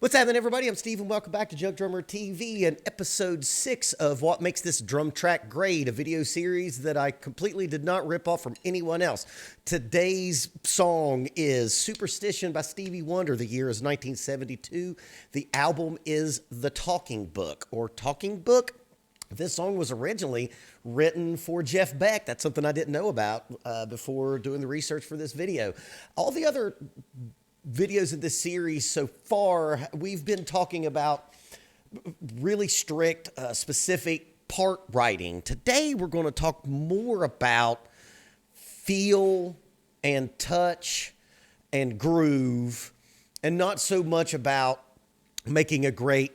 What's happening, everybody? I'm Steve, and welcome back to Jug Drummer TV and episode 6 of What Makes This Drum Track Great, a video series that I completely did not rip off from anyone else. Today's song is Superstition by Stevie Wonder. The year is 1972. The album is The Talking Book, or Talking Book. This song was originally written for Jeff Beck. That's something I didn't know about before doing the research for this video. All the other videos in this series so far, we've been talking about really strict, specific part writing. Today, we're going to talk more about feel and touch and groove, and not so much about making a great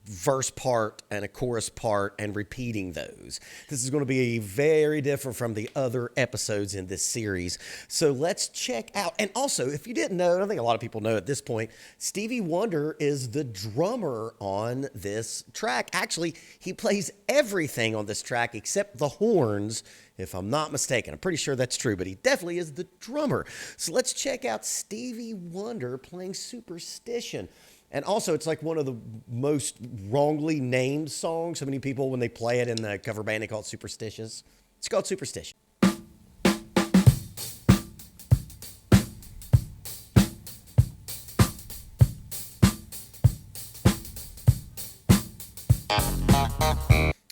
verse part and a chorus part and repeating those. This is going to be very different from the other episodes in this series. So let's check out. And also, if you didn't know, I think a lot of people know at this point, Stevie Wonder is the drummer on this track. Actually, he plays everything on this track except the horns, if I'm not mistaken. I'm pretty sure that's true, but he definitely is the drummer. So let's check out Stevie Wonder playing Superstition. And also, it's like one of the most wrongly named songs. So many people, when they play it in the cover band, they call it Superstitious. It's called Superstition.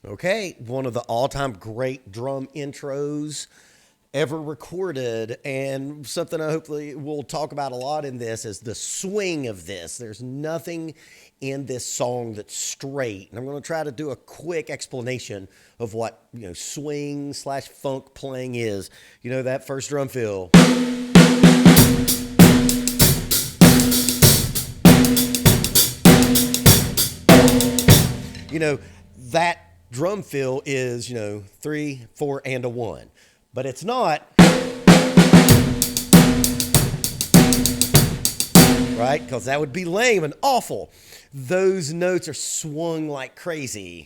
Okay, one of the all-time great drum intros ever recorded, and something I hopefully we'll talk about a lot in this is the swing of this. There's nothing in this song that's straight, and I'm going to try to do a quick explanation of what, swing / funk playing is. That first drum fill. That drum fill is, 3, 4, and a 1. But it's not, right? Because that would be lame and awful. Those notes are swung like crazy.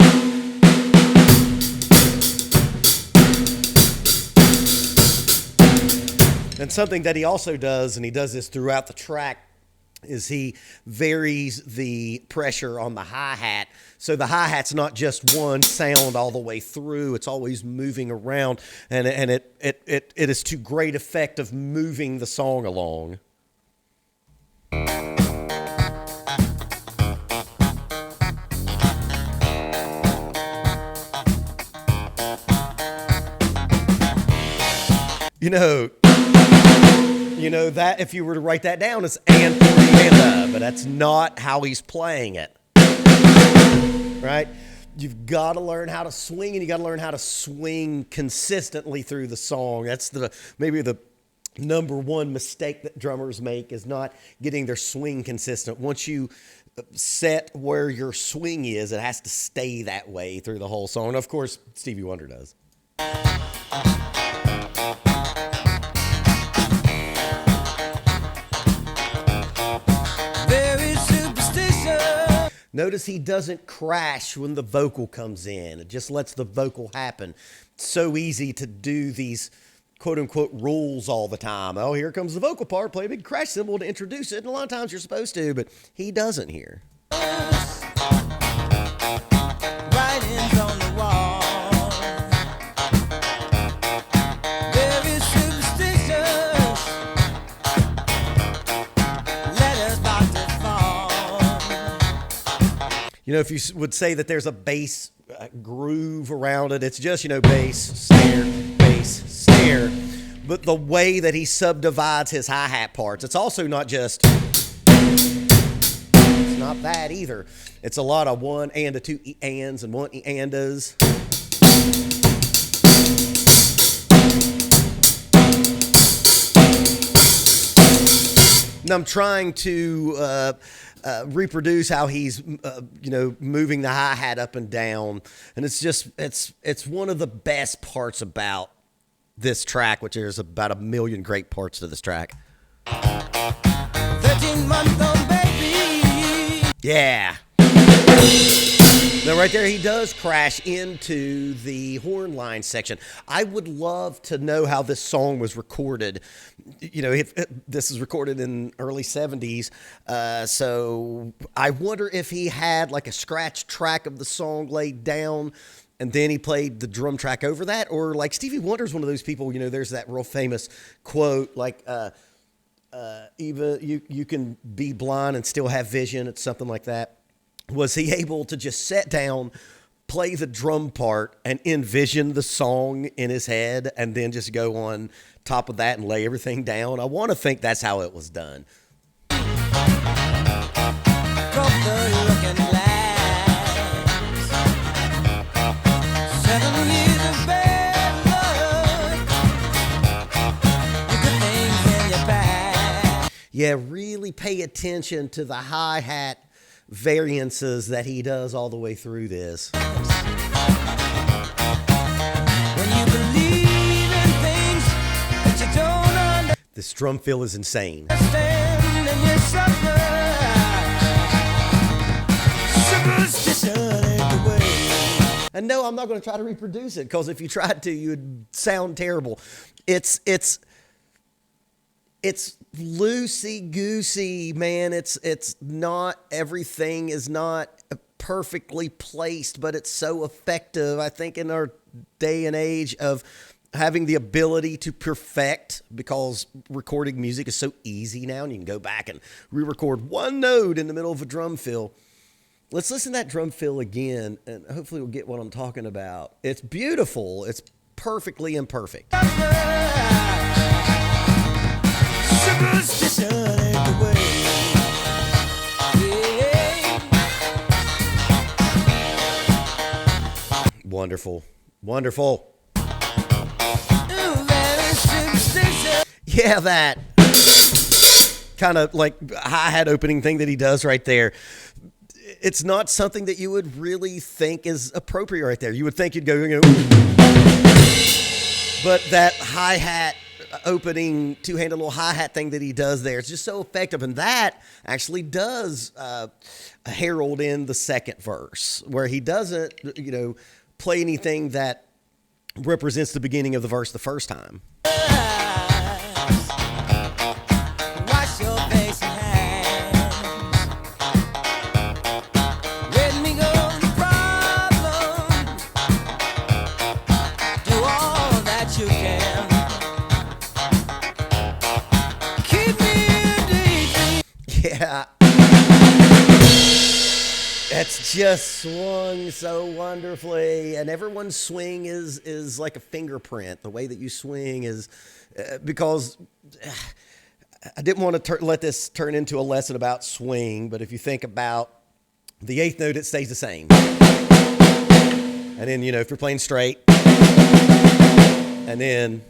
And something that he also does, and he does this throughout the track, is he varies the pressure on the hi-hat. So the hi-hat's not just one sound all the way through. It's always moving around, and it is to great effect of moving the song along. That if you were to write that down, it's and but that's not how he's playing it. Right? You've got to learn how to swing, and you got to learn how to swing consistently through the song. That's maybe the number one mistake that drummers make, is not getting their swing consistent. Once you set where your swing is, it has to stay that way through the whole song. And of course, Stevie Wonder does. Notice he doesn't crash when the vocal comes in. It just lets the vocal happen. It's so easy to do these quote-unquote rules all the time. Oh, here comes the vocal part. Play a big crash cymbal to introduce it. And a lot of times you're supposed to, but he doesn't here. Writings on the wall. Very superstitious. Let us not fall. If you would say that there's a bass groove around it, it's just, bass, snare. But the way that he subdivides his hi-hat parts, it's also not just, it's not that either. It's a lot of one and a two ands and one andas. And I'm trying to reproduce how he's, moving the hi-hat up and down. And it's one of the best parts about this track, which there's about 1 million great parts to this track. 13-month-old baby. Yeah. Now, right there, he does crash into the horn line section. I would love to know how this song was recorded. You know, if this is recorded in early 70s, so I wonder if he had like a scratch track of the song laid down, and then he played the drum track over that, or like Stevie Wonder's one of those people. You know, there's that real famous quote like, "Even you can be blind and still have vision." It's something like that. Was he able to just sit down, play the drum part, and envision the song in his head, and then just go on top of that and lay everything down? I want to think that's how it was done. Yeah, really pay attention to the hi-hat variances that he does all the way through this. When you believe in things that you don't This drum fill is insane. understand and you suffer. Superstition ain't the way. And no, I'm not going to try to reproduce it, because if you tried to, you would sound terrible. It's loosey-goosey, man. It's not, everything is not perfectly placed, but it's so effective. I think in our day and age of having the ability to perfect, because recording music is so easy now, and you can go back and re-record one note in the middle of a drum fill. Let's listen to that drum fill again, and hopefully we'll get what I'm talking about. It's beautiful. It's perfectly imperfect. Superstition ain't the way. Yeah. Wonderful. Wonderful. Ooh, very superstition. Yeah, that kind of like hi-hat opening thing that he does right there. It's not something that you would really think is appropriate right there. You would think you'd go, you know, but that hi-hat opening two-handed little hi-hat thing that he does there, it's just so effective. And that actually does herald in the second verse, where he doesn't, you know, play anything that represents the beginning of the verse the first time. Wash your face and hands. Rhythmic on the problem. Do all that you can. Keep me deep. Yeah. It's just swung so wonderfully, and everyone's swing is like a fingerprint. The way that you swing is because I didn't want to let this turn into a lesson about swing, but if you think about the eighth note, it stays the same. And then, you know, if you're playing straight, and then,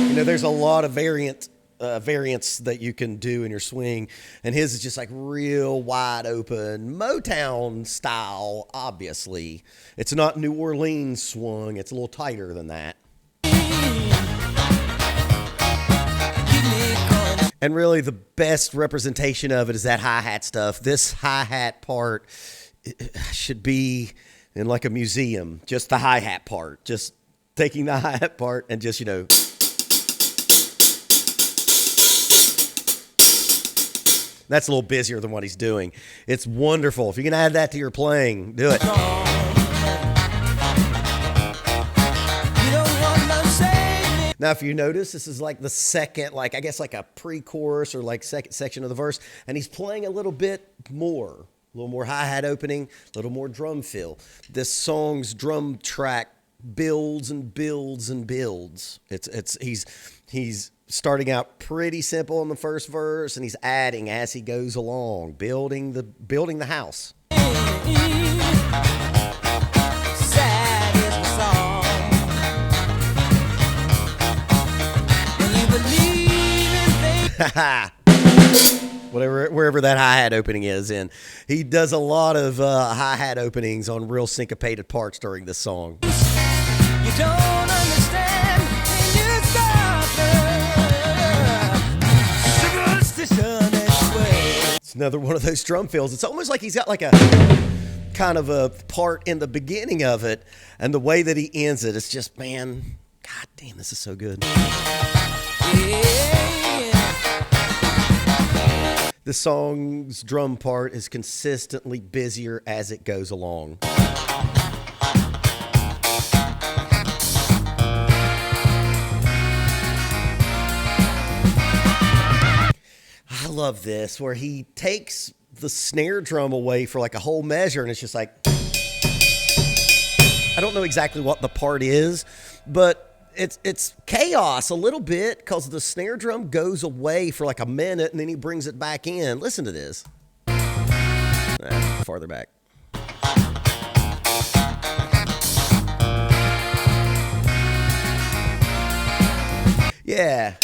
you know, there's a lot of variants that you can do in your swing, and his is just like real wide open Motown style. Obviously, it's not New Orleans swung; it's a little tighter than that. And really, the best representation of it is that hi-hat stuff. This hi-hat part should be in like a museum. Just the hi-hat part, just taking the hi-hat part and just, you know. That's a little busier than what he's doing. It's wonderful. If you can add that to your playing, do it. Now, if you notice, this is like the second, like I guess like a pre-chorus or like second section of the verse, and he's playing a little bit more, a little more hi-hat opening, a little more drum fill. This song's drum track builds and builds and builds. He's starting out pretty simple in the first verse, and he's adding as he goes along, building the house. Sad is the song. When you believe in things. Wherever that hi-hat opening is in. He does a lot of hi-hat openings on real syncopated parts during this song. You don't understand and you suffer. Superstition is the way. It's Another one of those drum fills. It's almost like he's got like a kind of a part in the beginning of it, and the way that he ends it, it's just, man, god damn, this is so good. The song's drum part is consistently busier as it goes along. I love this, where he takes the snare drum away for like a whole measure, and it's just like, I don't know exactly what the part is, but it's chaos a little bit because the snare drum goes away for like a minute and then he brings it back in. Listen to this. Farther back. Yeah.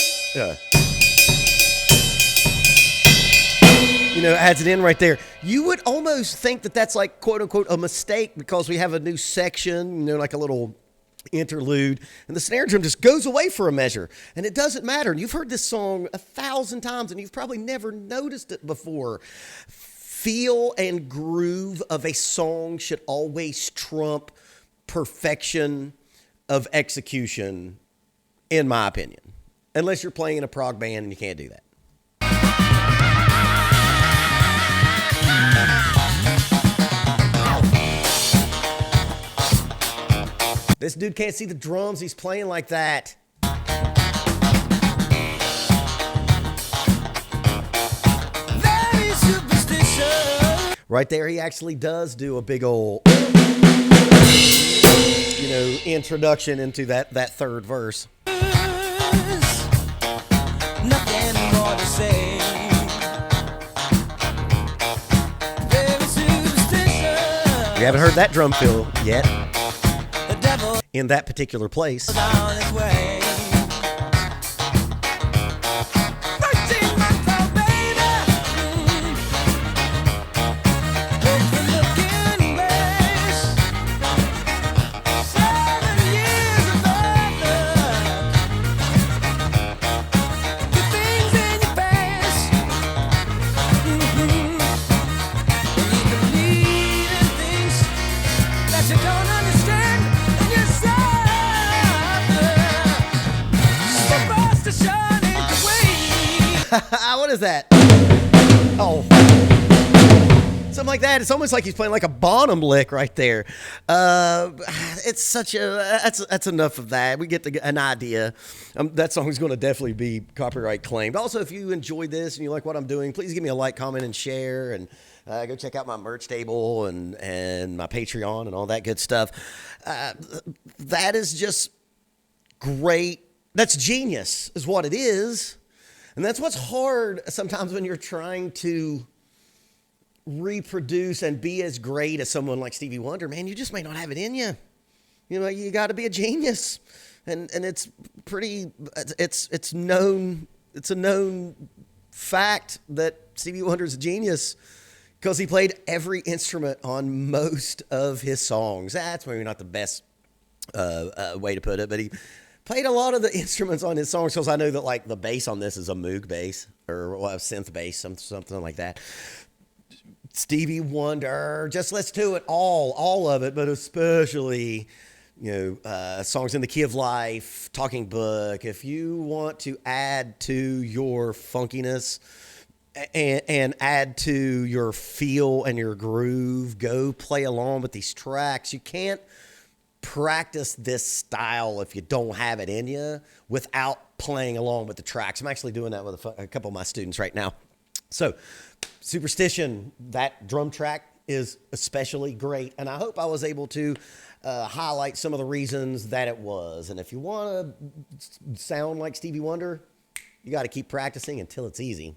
You know, adds it in right there. You would almost think that that's like, quote unquote, a mistake because we have a new section, you know, like a little interlude, and the snare drum just goes away for a measure, and it doesn't matter. And you've heard this song 1,000 times, and you've probably never noticed it before. Feel and groove of a song should always trump perfection of execution, in my opinion. Unless you're playing in a prog band and you can't do that. This dude can't see the drums. He's playing like that. Very superstition. Right there, he actually does do a big old, you know, introduction into that third verse. Nothing more to say. Very superstition. You haven't heard that drum fill yet The devil in that particular place. is on his way. 13 months old baby. With the look in face. 7 years of bad luck. Good things in your face. And you believe in things that you don't understand, and you suffer. Superstition ain't the way. What is that? Oh. Something like that. It's almost like he's playing like a Bonham lick right there. It's such a... That's enough of that. We get an idea. That song is going to definitely be copyright claimed. Also, if you enjoyed this and you like what I'm doing, please give me a like, comment, and share. And go check out my merch table and my Patreon and all that good stuff. That is just great. That's genius is what it is. And that's what's hard sometimes when you're trying to reproduce and be as great as someone like Stevie Wonder. Man, you just may not have it in you. You know, you got to be a genius. And it's pretty, it's known, it's a known fact that Stevie Wonder's a genius because he played every instrument on most of his songs. That's maybe not the best way to put it, but he played a lot of the instruments on his songs because I know that like the bass on this is a Moog bass or a synth bass, something like that. Stevie Wonder, just let's do it all of it, but especially, you know, Songs in the Key of Life, Talking Book. If you want to add to your funkiness and add to your feel and your groove, go play along with these tracks. You can't practice this style if you don't have it in you without playing along with the tracks. I'm actually doing that with a couple of my students right now. So, Superstition, that drum track is especially great, and I hope I was able to highlight some of the reasons that it was. And if you want to sound like Stevie Wonder, you got to keep practicing until it's easy.